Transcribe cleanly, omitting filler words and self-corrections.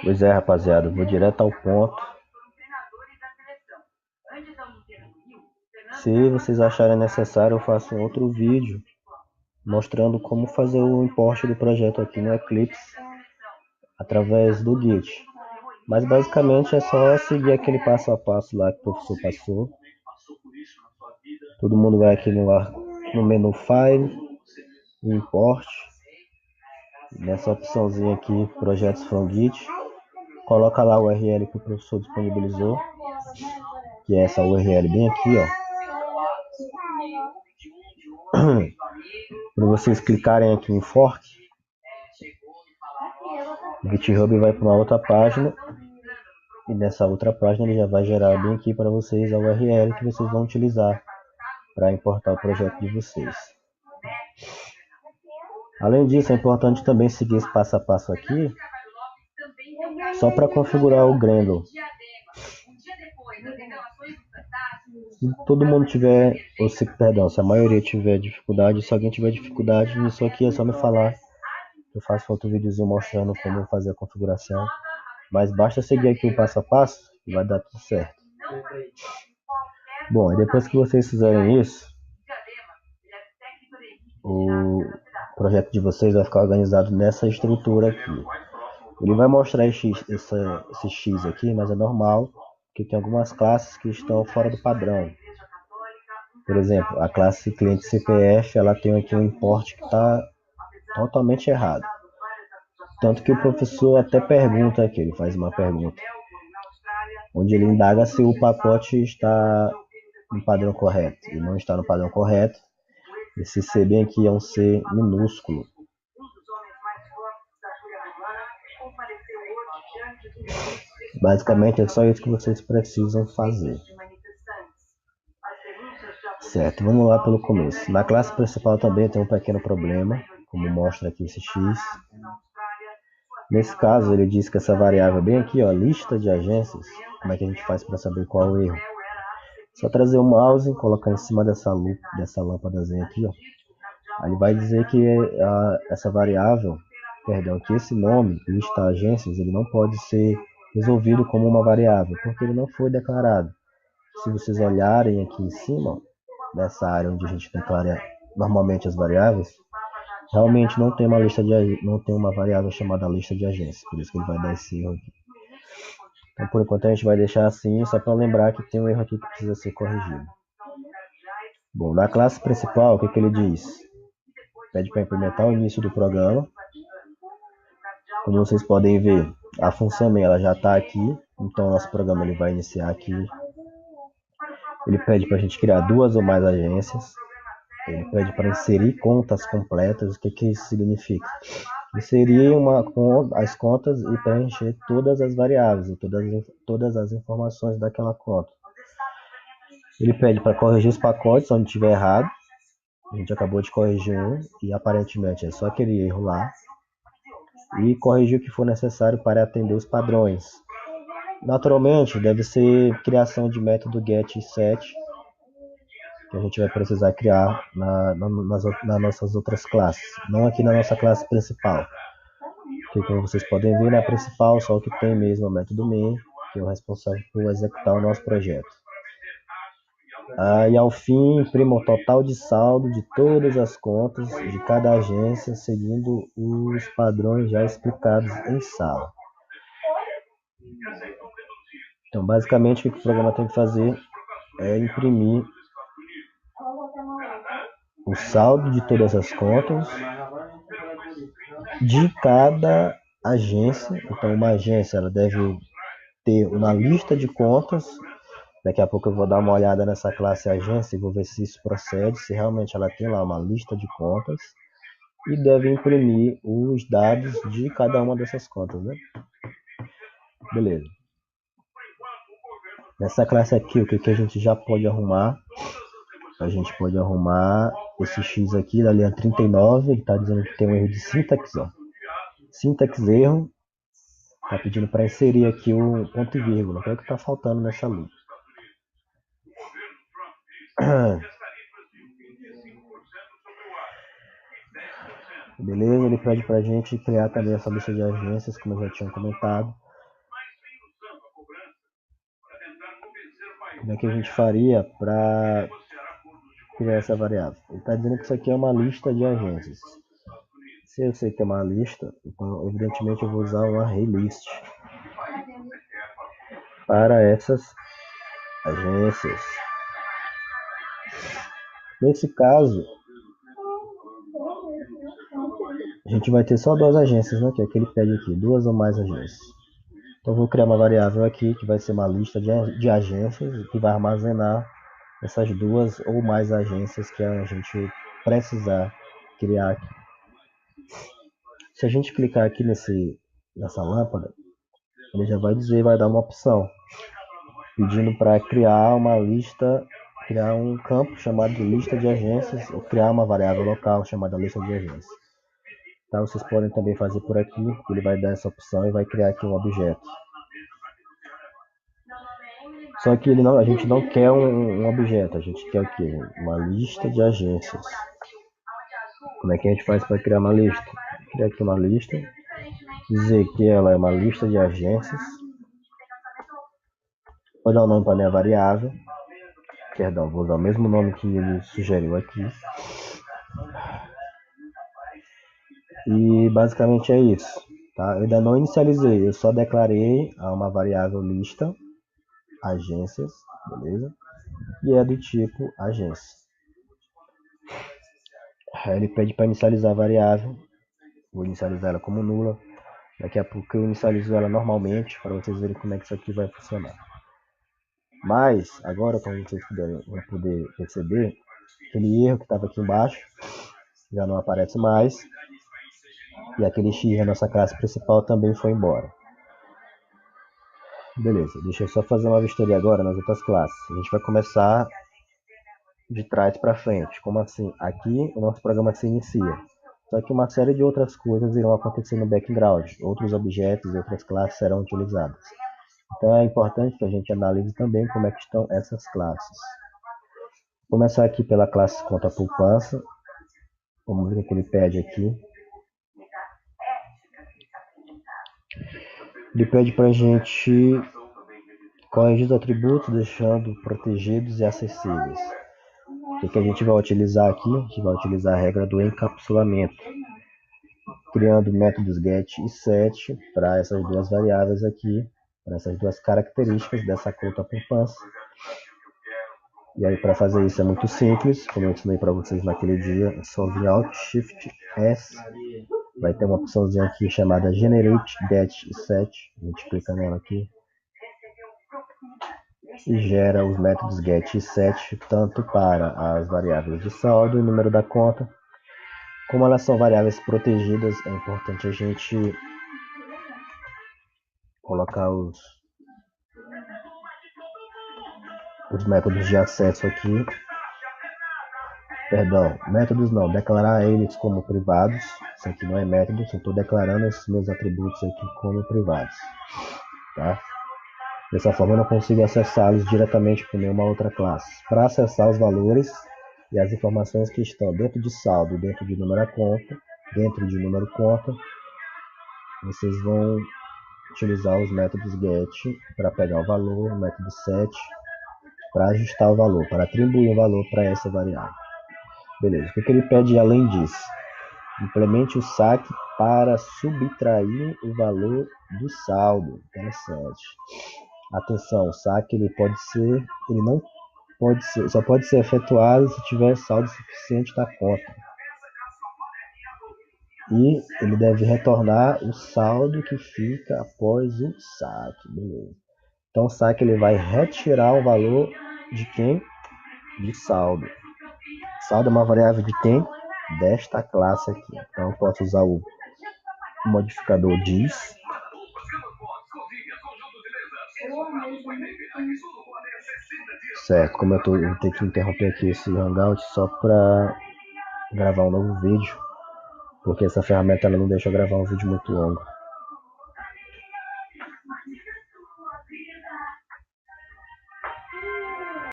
Pois é, rapaziada, vou direto ao ponto. Se vocês acharem necessário, eu faço um outro vídeo mostrando como fazer o import do projeto aqui no Eclipse através do Git. Mas basicamente é só seguir aquele passo a passo lá que o professor passou. Todo mundo vai aqui no menu File, Import, nessa opçãozinha aqui, Projetos from Git. Coloca lá a URL que o professor disponibilizou, que é essa URL bem aqui, ó. Para vocês clicarem aqui em Fork, o GitHub vai para uma outra página e nessa outra página ele já vai gerar bem aqui para vocês a URL que vocês vão utilizar para importar o projeto de vocês. Além disso, é importante também seguir esse passo a passo aqui, só para configurar o Gradle. Se todo mundo tiver, ou se, perdão, se a maioria tiver dificuldade, se alguém tiver dificuldade nisso aqui, é só me falar. Eu faço outro videozinho mostrando como fazer a configuração. Mas basta seguir aqui o passo a passo e vai dar tudo certo. Bom, e depois que vocês fizerem isso, o projeto de vocês vai ficar organizado nessa estrutura aqui. Ele vai mostrar esse X aqui, mas é normal, porque tem algumas classes que estão fora do padrão. Por exemplo, a classe cliente CPF, ela tem aqui um import que está totalmente errado. Tanto que o professor até pergunta aqui, ele faz uma pergunta, onde ele indaga se o pacote está no padrão correto. E não está no padrão correto. Esse C bem aqui é um C minúsculo. Basicamente é só isso que vocês precisam fazer. Certo, vamos lá pelo começo. Na classe principal também tem um pequeno problema, como mostra aqui esse X. Nesse caso, ele diz que essa variável bem aqui, ó, lista de agências, como é que a gente faz para saber qual é o erro? Só trazer o mouse, colocar em cima dessa lâmpadazinha aqui, ó. Aí ele vai dizer que essa variável, perdão, que esse nome, lista agências, ele não pode ser resolvido como uma variável, porque ele não foi declarado. Se vocês olharem aqui em cima, nessa área onde a gente declara normalmente as variáveis, realmente não tem uma variável chamada lista de agências, por isso que ele vai dar esse erro aqui. Então, por enquanto, a gente vai deixar assim, só para lembrar que tem um erro aqui que precisa ser corrigido. Bom, na classe principal, o que ele diz? Pede para implementar o início do programa. Como vocês podem ver, a função main ela já está aqui, então o nosso programa ele vai iniciar aqui. Ele pede para a gente criar 2 ou mais agências. Ele pede para inserir contas completas. O que isso significa? Inserir as contas e preencher todas as variáveis e todas as informações daquela conta. Ele pede para corrigir os pacotes onde tiver errado. A gente acabou de corrigir um e aparentemente é só aquele erro lá. E corrigir o que for necessário para atender os padrões. Naturalmente, deve ser criação de método get e set, que a gente vai precisar criar nas nossas outras classes, não aqui na nossa classe principal. Porque, como vocês podem ver, na principal só o que tem mesmo é o método main, que é o responsável por executar o nosso projeto. E ao fim, imprima o total de saldo de todas as contas de cada agência, seguindo os padrões já explicados em sala. Então, basicamente, o que o programa tem que fazer é imprimir o saldo de todas as contas de cada agência. Então, uma agência ela deve ter uma lista de contas. Daqui a pouco eu vou dar uma olhada nessa classe agência e vou ver se isso procede, se realmente ela tem lá uma lista de contas. E deve imprimir os dados de cada uma dessas contas, né? Beleza. Nessa classe aqui, o que a gente já pode arrumar? A gente pode arrumar esse X aqui da linha 39, ele está dizendo que tem um erro de sintaxe, ó. Sintaxe erro, está pedindo para inserir aqui o ponto e vírgula, que é o que está faltando nessa loop. Beleza, ele pede para a gente criar também essa lista de agências, como eu já tinha comentado. Como é que a gente faria para criar essa variável? Ele está dizendo que isso aqui é uma lista de agências. Se eu sei que é uma lista, então evidentemente eu vou usar um array list para essas agências. Nesse caso, a gente vai ter só duas agências, né? Que é o que ele pede aqui, duas ou mais agências. Então eu vou criar uma variável aqui que vai ser uma lista de agências que vai armazenar essas duas ou mais agências que a gente precisar criar aqui. Se a gente clicar aqui nessa lâmpada, ele já vai dizer, vai dar uma opção pedindo para criar uma lista, criar um campo chamado de lista de agências ou criar uma variável local chamada lista de agências. Tá, vocês podem também fazer por aqui, ele vai dar essa opção e vai criar aqui um objeto. Só que a gente não quer um objeto, a gente quer o quê? Uma lista de agências. Como é que a gente faz para criar uma lista? Criar aqui uma lista, dizer que ela é uma lista de agências. Vou dar o nome para minha variável. Perdão, vou usar o mesmo nome que ele sugeriu aqui. E basicamente é isso. Tá? Eu ainda não inicializei, eu só declarei uma variável lista agências, beleza? E é do tipo agência. Aí ele pede para inicializar a variável. Vou inicializar ela como nula. Daqui a pouco eu inicializo ela normalmente para vocês verem como é que isso aqui vai funcionar. Mas agora, como vocês vão poder perceber, aquele erro que estava aqui embaixo já não aparece mais. E aquele X da nossa classe principal também foi embora. Beleza, deixa eu só fazer uma vistoria agora nas outras classes. A gente vai começar de trás para frente. Como assim? Aqui o nosso programa se inicia. Só que uma série de outras coisas irão acontecer no background. Outros objetos e outras classes serão utilizadas. Então é importante que a gente analise também como é que estão essas classes. Vou começar aqui pela classe conta poupança. Vamos ver o que ele pede aqui. Ele pede para a gente corrigir os atributos, deixando protegidos e acessíveis. O que a gente vai utilizar aqui? A gente vai utilizar a regra do encapsulamento, criando métodos get e set para essas duas variáveis aqui, para essas duas características dessa conta poupança. E aí para fazer isso é muito simples, como eu ensinei para vocês naquele dia, é só vir Alt Shift S, vai ter uma opçãozinha aqui chamada Generate Get e Set, a gente clica nela aqui e gera os métodos get e set tanto para as variáveis de saldo e número da conta. Como elas são variáveis protegidas, é importante a gente colocar os métodos de acesso aqui. Perdão, métodos não, declarar eles como privados. Isso aqui não é método, eu estou declarando esses meus atributos aqui como privados. Tá? Dessa forma eu não consigo acessá-los diretamente por nenhuma outra classe. Para acessar os valores e as informações que estão dentro de saldo, dentro de número conta, vocês vão utilizar os métodos get para pegar o valor, o método set para ajustar o valor, para atribuir um valor para essa variável. Beleza, o que ele pede além disso? Implemente o saque para subtrair o valor do saldo. Interessante. Atenção, o saque só pode ser efetuado se tiver saldo suficiente na conta. E ele deve retornar o saldo que fica após o saque. Beleza. Então o saque ele vai retirar o valor de quem? De saldo. Saldo é uma variável de quem? Desta classe aqui. Então eu posso usar o modificador diz. Certo, como eu vou ter que interromper aqui esse Hangout só para gravar um novo vídeo, porque essa ferramenta ela não deixa eu gravar um vídeo muito longo.